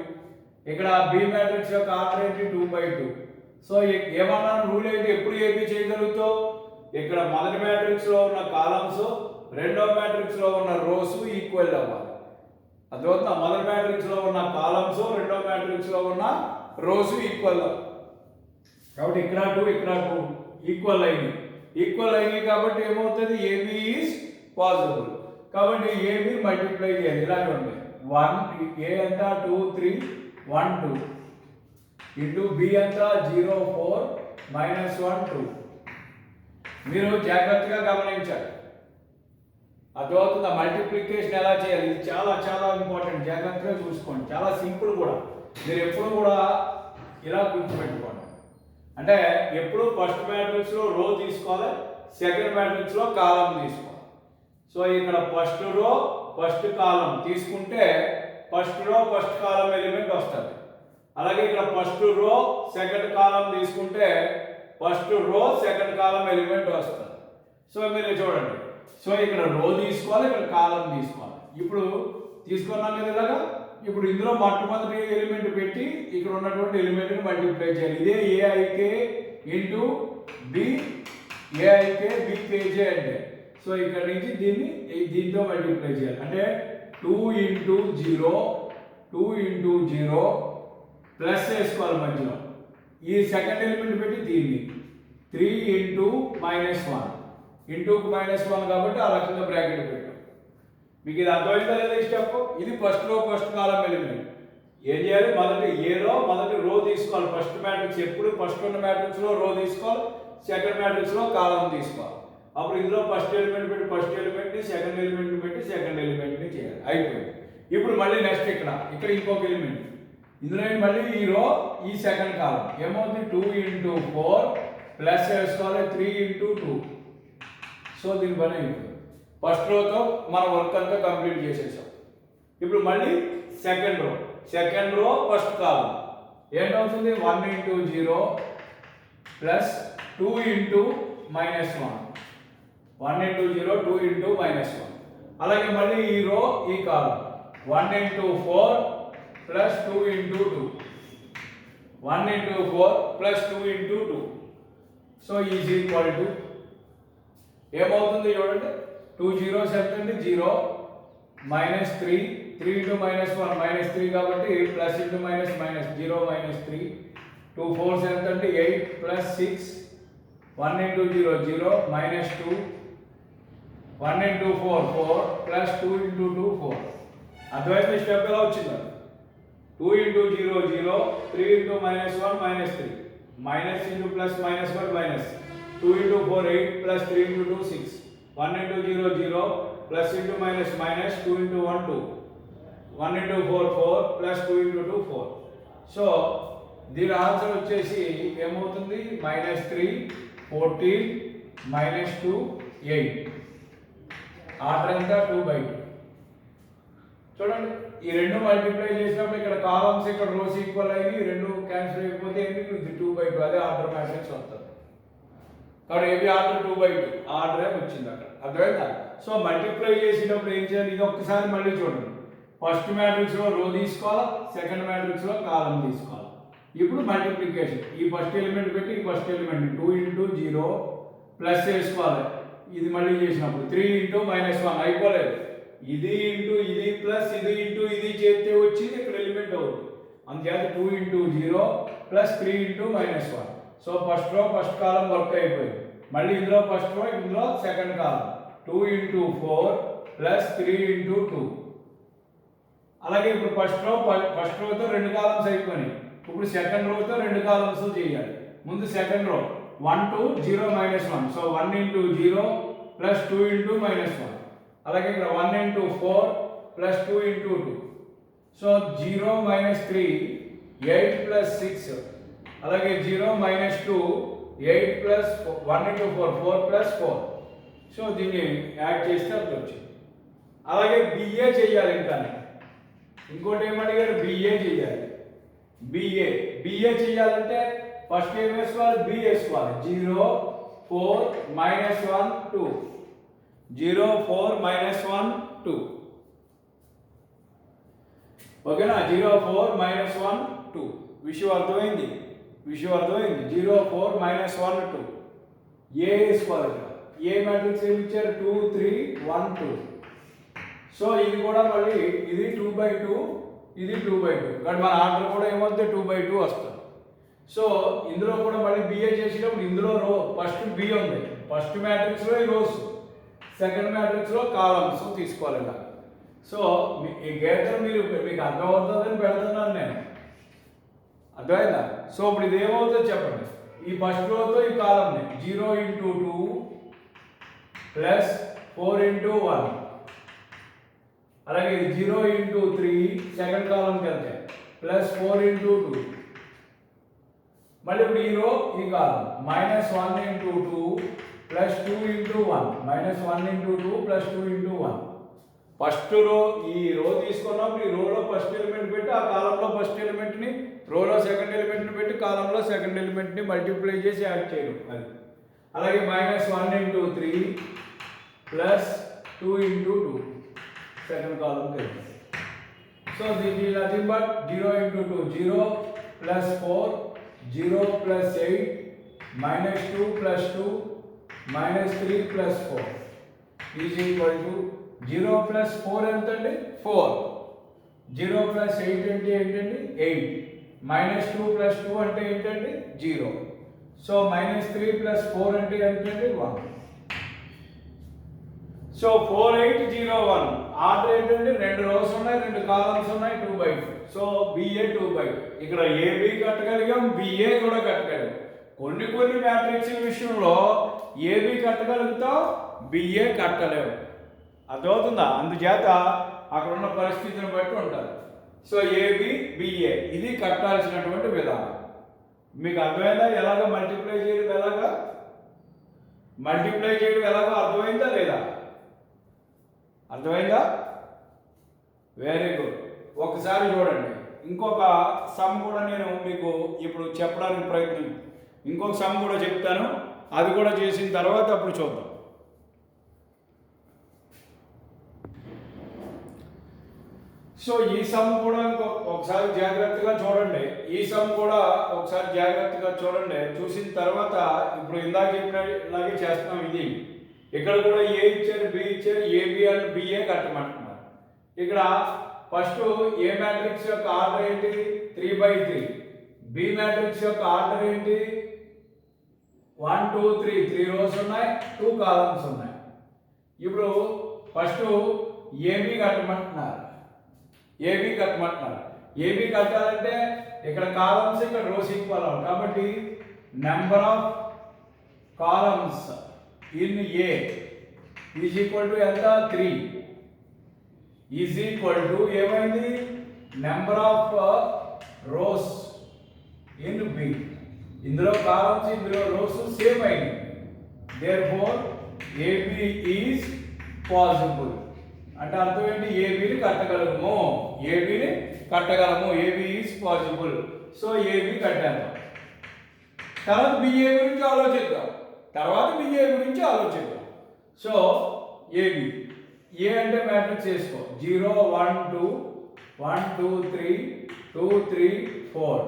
ఇక్కడ B మ్యాట్రిక్స్ యొక్క ఆర్డర్ ఏంటి 2/2. సో ఏమన్నా రూల్ ఏంటి, ఎప్పుడు AB చేయగలుగుతావు, ఇక్కడ మొదటి మ్యాట్రిక్స్ లో ఉన్న కాలమ్స్ రెండో మ్యాట్రిక్స్ లో ఉన్న రోస్ ఈక్వల్ అవ్వాలి. అదొక మొదటి మ్యాట్రిక్స్ లో ఉన్న కాలమ్స్ రెండో మ్యాట్రిక్స్ లో ఉన్న రోస్ ఈక్వల్ కాబట్టి ఇక్కడ 2 ఇక్కడ 2 ఈక్వల్ అయినాయి కాబట్టి ఏమవుతుంది, AB ఈజ్ పాసిబుల్. కాబట్టి AB మల్టిప్లై చేయాలి. ఇలాగే ఉంది 1 A అంతా 2 3 1 2 ఇంటూ B అంతా 0 4 -1 2. మీరు జాగ్రత్తగా గమనించాలి, అర్థమవుతుంది. మల్టిప్లికేషన్ ఎలా చేయాలి, ఇది చాలా చాలా ఇంపార్టెంట్, జాగ్రత్తగా చూసుకోండి. చాలా సింపుల్ కూడా, మీరు ఎప్పుడు కూడా ఇలా గుర్తుపెట్టుకోండి. అంటే ఎప్పుడు ఫస్ట్ మ్యాట్రిక్స్లో రో తీసుకోవాలి, సెకండ్ మ్యాట్రిక్స్లో కాలం తీసుకోవాలి. సో ఇక్కడ ఫస్ట్ రో ఫస్ట్ కాలం తీసుకుంటే ఫస్ట్ రో ఫస్ట్ కాలం ఎలిమెంట్ వస్తుంది. అలాగే ఇక్కడ ఫస్ట్ రో సెకండ్ కాలం తీసుకుంటే first row second column element వస్తుంది. సో మీరు చూడండి, సో ఇక్కడ రో తీసుకోవాలి, ఇక్కడ కాలం తీసుకోవాలి. ఇప్పుడు తీసుకున్నాం కదా ఇలాగా. ఇప్పుడు ఇందులో మొట్టమొదటి ఎలిమెంట్ పెట్టి ఇక్కడ ఉన్నటువంటి ఎలిమెంట్ని మల్టిప్లై చేయాలి. ఇదే ఏఐకే ఇంటూ బి, ఏఐకే బికేజే అంటే. సో ఇక్కడ నుంచి దీంతో మల్టిప్లై చేయాలి. అంటే 2 ఇంటూ 0 ప్లస్ వేసుకోవాలి మధ్యలో. ఈ సెకండ్ ఎలిమెంట్ పెట్టి దీన్ని 3 ఇంటూ -1 ఇంటూకు -1 కాబట్టి ఆ రకంగా బ్రాకెట్ పెట్టాం. మీకు ఇది అర్థమైందా లేదా ఈ స్టెప్? ఇది ఫస్ట్ రో ఫస్ట్ కాలం ఎలిమెంట్. ఏం చేయాలి, మొదటి ఏలో మొదటి రో తీసుకోవాలి. ఫస్ట్ మ్యాట్రిక్స్ ఎప్పుడు ఫస్ట్ ఉన్న మ్యాట్రిక్స్లో రో తీసుకోవాలి, సెకండ్ మ్యాట్రిక్స్లో కాలం తీసుకోవాలి. అప్పుడు ఇందులో ఫస్ట్ ఎలిమెంట్ పెట్టి ఫస్ట్ ఎలిమెంట్ని, సెకండ్ ఎలిమెంట్ని పెట్టి సెకండ్ ఎలిమెంట్ని చేయాలి. అయిపోయింది. ఇప్పుడు మళ్ళీ నెక్స్ట్ ఇక్కడ ఇంకొక ఎలిమెంట్, ఇందులో మళ్ళీ ఈ రో ఈ సెకండ్ కాలం ఏమవుతుంది 2 ఇంటూ 4 ప్లస్ వేసుకోవాలి 3 ఇంటూ 2. సో దీని పని అయిపోయింది. ఫస్ట్ రోతో మన వర్క్ అంతా కంప్లీట్ చేసేసాం. ఇప్పుడు మళ్ళీ సెకండ్ రో ఫస్ట్ కాలం ఏంటవుతుంది 1 into 0 plus 2 into -1, 1 into 0 2 into -1. అలాగే మళ్ళీ ఈ రో ఈ column 1 into 4 plus 2 into 2, 1 into 4 plus 2 into 2. So is equal to ఏమవుతుంది చూడండి, 2 zeros ఎంతండి 0 -3 3 ఇంటూ -1 -3 కాబట్టి ప్లస్ ఇంటూ మైనస్ 0 -3 2 4s ఎంతండి 8 plus 6 1 into 0 0 -2 1 into 4 4 plus 2 into 2 4. అటువైపు స్టెప్ ఎలా వచ్చింది, 2 into 0 0 3 into -1 -3 minus into plus -1 minus 2 into 4 8 plus 3 into 2 6 1 into 0 0 plus into minus 2 into 1 2 1 into 4 4 plus 2 into 2 4. So దీని answer వచ్చేసి ఏమవుతుంది -3 14 -2 8. Order ఎంత 2/2. చూడండి, ఈ రెండు మల్టిప్లై చేసినప్పుడు ఇక్కడ కాలమ్స్ ఇక్కడ రోస్ ఈక్వల్ అయ్యి రెండు క్యాన్సిల్ అయిపోతే ఇది 2/2. అదే ఆర్డర్ మ్యాట్రిక్స్ వస్తుంది. కాబట్టి ఏబి ఆర్డర్ 2/2 ఆర్డరే వచ్చింది అక్కడ, అర్థమైందా? సో మల్టిప్లై చేసేటప్పుడు ఏం చేయాలి, ఇది ఒక్కసారి మళ్ళీ చూడండి. ఫస్ట్ మ్యాట్రిక్స్లో రో తీసుకోవాలి, సెకండ్ మ్యాట్రిక్స్లో కాలం తీసుకోవాలి. ఇప్పుడు మల్టిప్లికేషన్, ఈ ఫస్ట్ ఎలిమెంట్ పెట్టి ఈ ఫస్ట్ ఎలిమెంట్ 2 ఇంటూ 0 ప్లస్ చేసుకోవాలి. ఇది మళ్ళీ చేసినప్పుడు 3 ఇంటూ -1 అయిపోలేదు. ఇది ఇంటూ ఇది ప్లస్ ఇది ఇంటూ ఇది చేస్తే వచ్చింది ఇక్కడ ఎలిమెంట్ అవుతుంది. అందుచేత 2 into 0 plus 3 into -1. So first row first కాలం వర్క్ అయిపోయింది. మళ్ళీ ఇందులో ఫస్ట్ రో, ఇందులో second column 2 into 4 plus 3 into 2. అలాగే ఇప్పుడు ఫస్ట్ రోతో 2 కాలమ్స్ అయిపోయినాయి. ఇప్పుడు సెకండ్ రోతో 2 కాలమ్స్ చేయాలి. ముందు second row 1 to 0 -1. So 1 into 0 plus 2 into -1. అలాగే ఇక్కడ 1 into 4 plus 2 into 2. So 0 - 3 8 plus 6. అలాగే 0 - 2 8 ప్లస్ 1 ఇంటూ 4 4 ప్లస్ 4. సో దీన్ని యాడ్ చేస్తే అది వచ్చింది. అలాగే బిఏ చేయాలి. ఇంకా ఇంకోటి ఏమడిగారు, బిఏ చేయాలి. బిఏ చేయాలంటే ఫస్ట్ ఏం వేసుకోవాలి, బి వేసుకోవాలి. 0 4 -1 2. 0 4 -1 2. ఓకేనా? 0 4 -1 2. విషయం అర్థమైంది. 0 4 -1 2. ఏ వేసుకోవాలి. ఏ మ్యాట్రిక్స్ ఏమి ఇచ్చారు, 2 3 1 2. సో ఇది కూడా మళ్ళీ ఇది 2/2, ఇది 2/2. కానీ మన ఆర్డర్ కూడా ఏమవుతుంది, 2/2 వస్తుంది. సో ఇందులో కూడా మళ్ళీ బిఏ చేసేటప్పుడు ఇందులో రో ఫస్ట్ బి ఉంది, ఫస్ట్ మ్యాట్రిక్స్లో ఈ రోస్, సెకండ్ మ్యాట్రిక్స్లో కాలమ్స్ తీసుకోవాలి ఇలా. సో ఈ గేటర్ మీకు అర్థమవుతుందని పెడుతున్నాను నేను, అర్థమైందా? సో ఇప్పుడు ఇది ఏమవుతుందో చెప్పండి. ఈ ఫస్ట్ రోతో ఈ కాలంని 0 ఇంటూ 2 ప్లస్ 4 ఇంటూ 1. అలాగే 0 ఇంటూ 3 సెకండ్ కాలంకి వెళ్తే ప్లస్ 4 ఇంటూ 2. మళ్ళీ ఇప్పుడు ఈ రో ఈ column -1 into 2 plus 2 into 1. -1 into 2 plus 2 into 1. First row, ఈ రో తీసుకున్నప్పుడు ఈ రోలో ఫస్ట్ ఎలిమెంట్ పెట్టి ఆ కాలంలో ఫస్ట్ ఎలిమెంట్ని, రోలో సెకండ్ ఎలిమెంట్ని పెట్టి కాలంలో సెకండ్ ఎలిమెంట్ని మల్టిప్లై చేసి యాడ్ చేయడం అది. అలాగే -1 ఇంటూ 3 ప్లస్ 2 ఇంటూ 2 సెకండ్ కాలంకి వెళ్తుంది. So this is nothing but 0 into 2 0 plus 4 0 plus 8 -2 plus 2 -3 plus 4 is equal to 0 plus 4 ఎంత అండి, 4. 0 ప్లస్ 8 అంటే ఏంటండి, 8. -2 ప్లస్ 2 అంటే ఏంటండి, 0. సో -3 ప్లస్ 4 అంటే ఏంటండి, 1. సో 4 8 0 1. ఆర్డర్ ఏంటంటే 2 రోస్ ఉన్నాయి, 2 కాలమ్స్ ఉన్నాయి, 2/2. So BA 2/2. ఇక్కడ ఏబి కట్టగలిగాం, బిఏ కూడా కట్టగలిగాం. కొన్ని మ్యాట్రిక్స్ విషయంలో ఏబి కట్టగలుగుతాం, బిఏ కట్టలేము. అర్థమవుతుందా? అందుచేత అక్కడ ఉన్న పరిస్థితిని బట్టి ఉంటుంది. సో ఏబి బిఏ ఇది కట్టాల్సినటువంటి విధానం. మీకు అర్థమైందా? ఎలాగ మల్టిప్లై చేయడం, ఎలాగో అర్థమైందా లేదా? అర్థమైందా? Very good. ఒకసారి చూడండి. ఇంకొక సమ్ కూడా నేను మీకు ఇప్పుడు చెప్పడానికి ప్రయత్నం, ఇంకొక సమ్ కూడా చెప్తాను, అది కూడా చేసిన తర్వాత అప్పుడు చూద్దాం. సో ఈ సమ్ కూడా ఒకసారి జాగ్రత్తగా చూడండి. చూసిన తర్వాత ఇప్పుడు ఇందాక చెప్పినలాగే చేస్తున్నాం. ఇది ఇక్కడ కూడా ఏ ఇచ్చారు, బి ఇచ్చారు, ఏబి అండ్ బిఏ కట్టమంటున్నారు. ఇక్కడ ఫస్ట్ ఏ మ్యాట్రిక్స్ యొక్క ఆర్డర్ ఏంటి, 3/3. బి మ్యాట్రిక్స్ యొక్క ఆర్డర్ ఏంటి, 1 2 3. 3 రోస్ ఉన్నాయి, 2 కాలమ్స్ ఉన్నాయి. ఇప్పుడు ఫస్ట్ ఏబి కట్టమంటున్నారు. ఏబి కట్టాలంటే ఇక్కడ కాలమ్స్, ఇక్కడ రోస్ ఈక్వల్ అవ్వాలి. కాబట్టి number of columns in A is equal to ఎంత, 3 ఈజ్ ఈక్వల్ టు ఏమైంది, number of rows in B. ఇందులో కాలమ్స్, ఇందులో రోస్ సేమ్ అయింది. Therefore AB is possible. అంటే అర్థం ఏంటి, ఏబిని కట్టగలము, AB is possible. So AB కట్టాము. తర్వాత బిఏ గురించి ఆలోచిద్దాం. తర్వాత బిఏ గురించి ఆలోచిద్దాం. సో ఏబి, ఏ అంటే మ్యాట్రిక్స్ వేసుకో, 0 1 2 1 2 3 2 3 4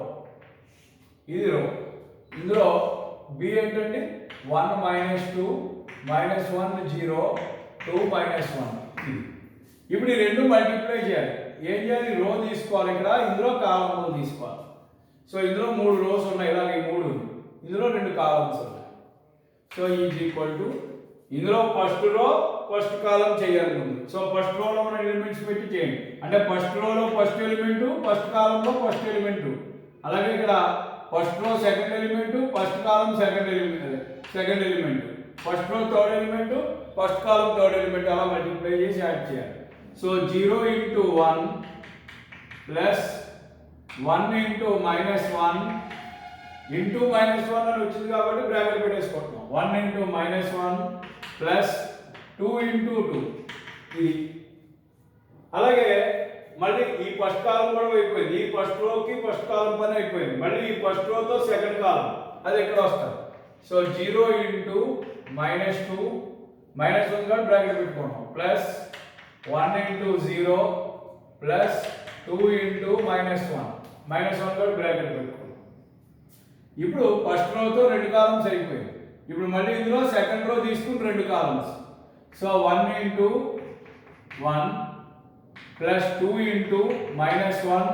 ఇది రో. ఇందులో బి ఏంటండి 1 -2 -1 0 2 -1. ఇప్పుడు ఈ రెండు మల్టిప్లై చేయాలి. ఏం చేయాలి, రో తీసుకోవాలి ఇక్కడ, ఇందులో కాలమ్లు తీసుకోవాలి. సో ఇందులో 3 రోస్ ఉన్నాయి, ఇలాగ ఈ 3, ఇందులో 2 కాలమ్స్ ఉన్నాయి. సో ఈజ్ ఈక్వల్ టు, ఇందులో ఫస్ట్ రో ఫస్ట్ కాలం చేయాలి ముందు. సో ఫస్ట్ రోలో ఉన్న ఎలిమెంట్స్ పెట్టి చేయండి. అంటే ఫస్ట్ రోలో ఫస్ట్ ఎలిమెంట్, ఫస్ట్ కాలంలో ఫస్ట్ ఎలిమెంట్. అలాగే ఇక్కడ first row second element, first కాలం second element, first row third element, first కాలం థర్డ్ ఎలిమెంట్, అలా మల్టిప్లై చేసి యాడ్ చేయాలి. సో 0 × 1 ప్లస్ 1 × -1 ఇంటూ -1 అని వచ్చింది కాబట్టి బ్రాకెట్ పెట్టేసుకుంటున్నాం. 1 × -1 ప్లస్ 2 × 2 ఇది. అలాగే మళ్ళీ ఈ ఫస్ట్ కాలం కూడా అయిపోయింది, ఈ ఫస్ట్ రోకి ఫస్ట్ కాలం పని అయిపోయింది. మళ్ళీ ఈ ఫస్ట్ రోతో సెకండ్ కాలం అది ఎక్కడ వస్తుంది. సో 0 × -2 -1 కూడా బ్రాకెట్ పెట్టుకున్నాం, ప్లస్ 1 × 0 ప్లస్ 2 × -1 కూడా బ్రాకెట్ పెట్టుకున్నాం. ఇప్పుడు ఫస్ట్ రోతో 2 కాలమ్స్ అయిపోయింది. ఇప్పుడు మళ్ళీ ఇందులో సెకండ్ రో తీసుకుని 2 columns. So 1 × 1 plus 2 × -1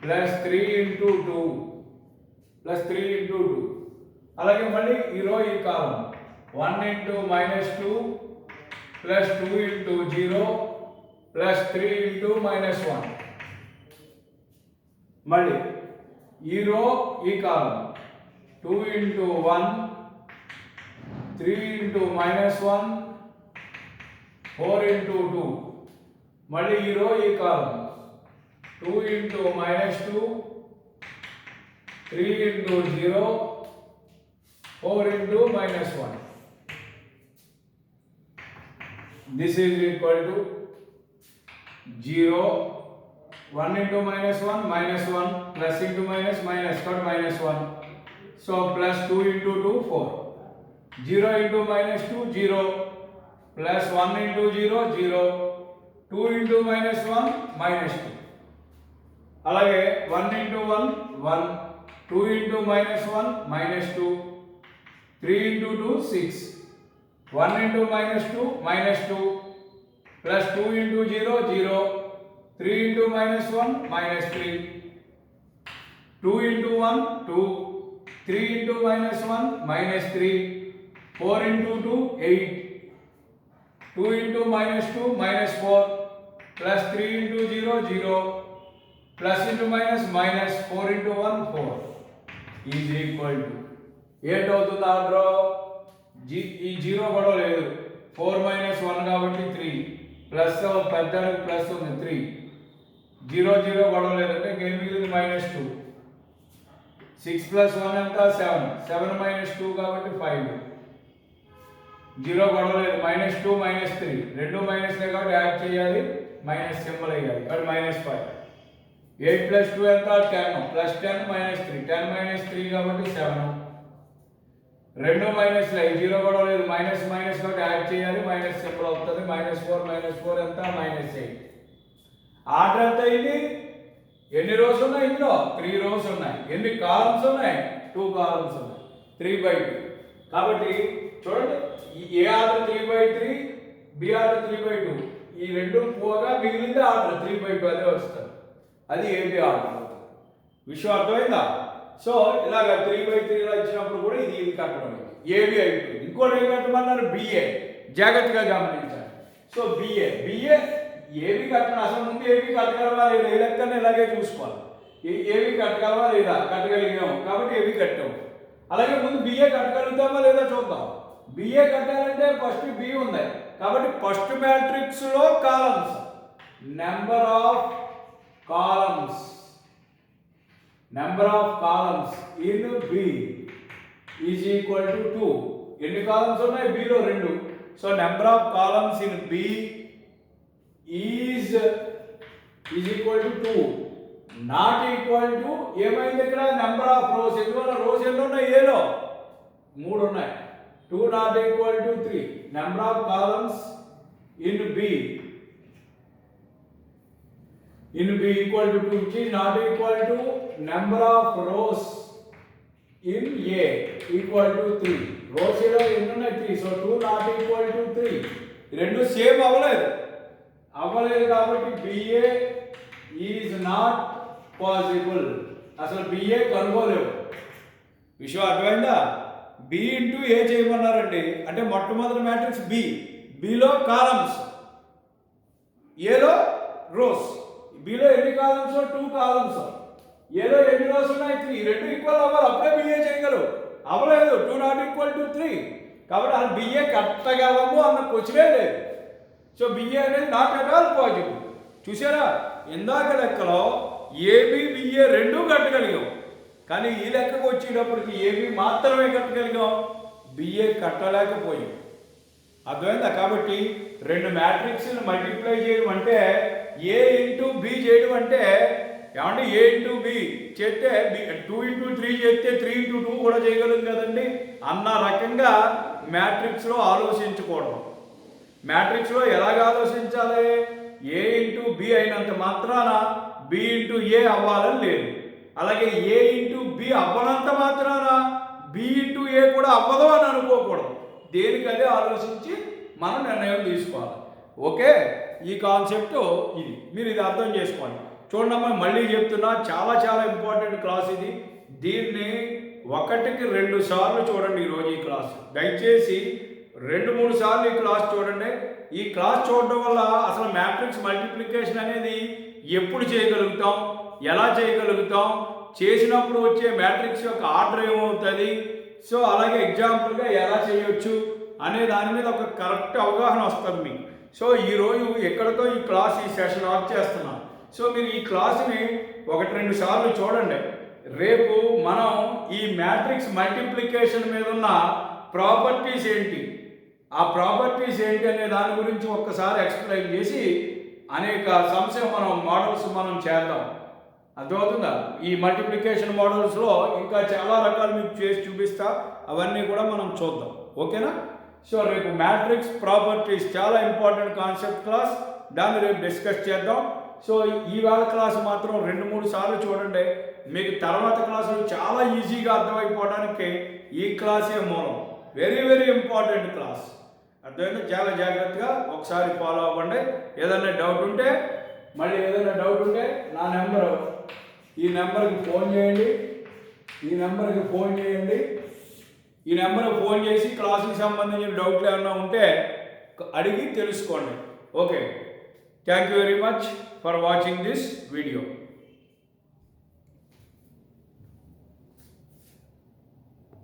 plus 3 × 2 plus 3 × 2. అలాగే మళ్ళీ ఈ రో ఈ కాలం 1 × -2 ప్లస్ 2 × 0 ప్లస్ 3 × -1. మళ్ళీ ఈ రో ఈ కాలం 2 × 1 3 × -1 4 × 2. మళ్ళీ ఈ రో ఈ కాలం 2 × -2 3 × 0 4 × -1. This is equal to 0 1 × -1 -1 plus into minus got -1. So plus 2 × 2 4. 0 × -2 0 plus 1 × 0 0 2 × -1 -2. అలాగే 1 × 1 1 2 × -1 -2 3 × 2 6 1 × -2 -2 plus 2 × 0 0 3 × -1 -3 2 × 1 2 3 × -1 -3 4 × 2 8 2 × -2 -4 plus 3 × 0 0 plus into minus 4 × 1 4 is equal to ఏంటవుతుంది order ఈ 0 కూడా లేదు 4 - 1 కాబట్టి 3 ప్లస్ పెద్దానికి ప్లస్ ఉంది 3 0 0 గొడవ లేదంటే ఇంకేం మిగిలింది -2 6 + 1 ఎంత 7 7 - 2 కాబట్టి 5 0 గొడవ లేదు -2 -3 రెండు మైనస్లే కాబట్టి యాడ్ చేయాలి మైనస్ సింబల్ వేయాలి కాబట్టి -5 8 + 2 ఎంత 10 +10 -3 10 - 3 కాబట్టి 7 రెండు మైనస్లే 0 గొడవ లేదు మైనస్ కాబట్టి యాడ్ చేయాలి మైనస్ సింబల్ అవుతుంది -4 - 4 ఎంత -8 ఆర్డర్ ఎంత అయింది ఎన్ని రోస్ ఉన్నాయి ఇందులో 3 రోస్ ఉన్నాయి ఎన్ని కాలమ్స్ ఉన్నాయి 2 కాలమ్స్ ఉన్నాయి 3/2 కాబట్టి చూడండి ఏ ఆర్డర్ 3/3 బి ఆర్డర్ 3/2 ఈ రెండు పోగా మిగిలింది ఆర్డర్ 3/2 అదే వస్తుంది అది ఏబి ఆర్డర్ విషయం అర్థమైందా సో ఇలాగ 3/3 ఇలా ఇచ్చినప్పుడు కూడా ఇది కట్టడం ఏబి అయిపోయింది ఇంకోటి ఏం కట్టమన్నారు బిఏ జాగ్రత్తగా గమనించాలి సో బిఏ ఏబి కట్టడం అసలు ముందు ఏబి కట్టగలవా లేదా ఏ లెక్కన ఇలాగే చూసుకోవాలి ఏబి కట్టగలవా లేదా కట్టగలిగాము కాబట్టి ఏబి కట్టాము అలాగే ముందు బిఏ కట్టగలుగుతామా లేదా చూద్దాం బిఏ కట్టాలంటే ఫస్ట్ బి ఉంది కాబట్టి ఫస్ట్ మ్యాట్రిక్స్ లో columns number of columns in B is equal to 2 ఎన్ని కాలమ్స్ ఉన్నాయి బిలో 2 so number of columns in B is equal to 2 not equal to ఏమైంది ఇక్కడ నెంబర్ ఆఫ్ రోస్ ఎందువల్ల రోస్ ఎన్ని ఉన్నాయి ఏలో 3 ఉన్నాయి 2 not equal to 3. Number of columns in B equal to 2, which is not equal to number of rows in A equal to 3. Rows లో ఎన్ని ఉన్నాయి? 3. So 2 not equal to 3. రెండు same అవ్వలేదు కాబట్టి BA ఈజ్ నాట్ పాసిబుల్. అసలు BA కనుగోలేవు. విషయం అర్థమైందా? B into ఏ చేయమన్నారండి. అంటే మొట్టమొదటి మ్యాట్రిక్స్ బిలో కాలమ్స్, ఏలో రోస్. బిలో ఎన్ని కాలమ్స్? 2 కాలమ్స్. ఏలో ఎన్ని రోస్ ఉన్నాయి? 3. రెండు ఈక్వల్ అవ్వాలి, అప్పుడే BA చేయగలవు. అవ్వలేదు, 2 నాట్ ఈక్వల్ టు 3. కాబట్టి అది BA కట్టగలము అన్న క్వశ్చనే లేదు. సో BA అనేది నాట్ అట్ ఆల్ పాసిబుల్. చూసారా, ఇందాక లెక్కలో AB BA రెండూ కట్టగలిగాం, కానీ ఈ లెక్కకు వచ్చేటప్పటికి AB మాత్రమే కట్టగలిగాం, BA కట్టలేకపోయాం. అర్థమైందా? కాబట్టి రెండు మ్యాట్రిక్స్ని మల్టిప్లై చేయడం అంటే A ఇంటూ B చేయడం అంటే ఏమంటే A ఇంటూ B చేస్తే 2 ఇంటూ 3 చేస్తే 3 ఇంటూ 2 కూడా చేయగలం కదండి అన్న రకంగా మ్యాట్రిక్స్లో ఆలోచించకూడదు. మ్యాట్రిక్స్లో ఎలాగ ఆలోచించాలి? A ఇంటూ B అయినంత మాత్రాన B ఇంటూ A అవ్వాలని లేదు. అలాగే A ఇంటూ B అవ్వనంత మాత్రాన B ఇంటూ A కూడా అవ్వదు అని అనుకోకూడదు. దేనికదే ఆలోచించి మనం నిర్ణయం తీసుకోవాలి. ఓకే, ఈ కాన్సెప్ట్ ఇది, మీరు ఇది అర్థం చేసుకోండి. చూడమ్మా, మళ్ళీ చెప్తున్నా, చాలా చాలా ఇంపార్టెంట్ క్లాస్ ఇది. దీన్ని 1కి 2 సార్లు చూడండి ఈరోజు ఈ క్లాస్. దయచేసి 2-3 సార్లు ఈ క్లాస్ చూడండి. ఈ క్లాస్ చూడడం వల్ల అసలు మ్యాట్రిక్స్ మల్టిప్లికేషన్ అనేది ఎప్పుడు చేయగలుగుతాం, ఎలా చేయగలుగుతాం, చేసినప్పుడు వచ్చే మ్యాట్రిక్స్ యొక్క ఆర్డర్ ఏమవుతుంది, సో అలాగే ఎగ్జాంపుల్గా ఎలా చేయొచ్చు అనే దాని మీద ఒక కరెక్ట్ అవగాహన వస్తుంది మీకు. సో ఈరోజు ఎక్కడితో ఈ క్లాస్, ఈ సెషన్ ఆఫ్ చేస్తున్నాం. సో మీరు ఈ క్లాస్ని 1-2 సార్లు చూడండి. రేపు మనం ఈ మ్యాట్రిక్స్ మల్టిప్లికేషన్ మీద ఉన్న ప్రాపర్టీస్ ఏంటి, ఆ ప్రాపర్టీస్ ఏంటి అనే దాని గురించి ఒక్కసారి ఎక్స్ప్లెయిన్ చేసి అనేక సమస్య మోడల్స్ మనం చేద్దాం. అర్థమవుతుందా? ఈ మల్టిప్లికేషన్ మోడల్స్లో ఇంకా చాలా రకాలు మీకు చేసి చూపిస్తా, అవన్నీ కూడా మనం చూద్దాం. ఓకేనా? సో రేపు మ్యాట్రిక్స్ ప్రాపర్టీస్ చాలా ఇంపార్టెంట్ కాన్సెప్ట్ క్లాస్, దాన్ని రేపు డిస్కస్ చేద్దాం. సో ఈవేళ క్లాసు మాత్రం 2-3 సార్లు చూడండి. మీకు తర్వాత క్లాసులు చాలా ఈజీగా అర్థమైపోవడానికి ఈ క్లాసే మూలం. Very very important class. అర్థమైందా? చాలా జాగ్రత్తగా ఒకసారి ఫాలో అవ్వండి. ఏదైనా డౌట్ ఉంటే నా నెంబరు, ఈ నెంబర్కి ఫోన్ చేయండి. ఈ నెంబర్కి ఫోన్ చేసి క్లాసుకి సంబంధించిన డౌట్లు ఏమైనా ఉంటే అడిగి తెలుసుకోండి. Okay, thank you very much for watching this video.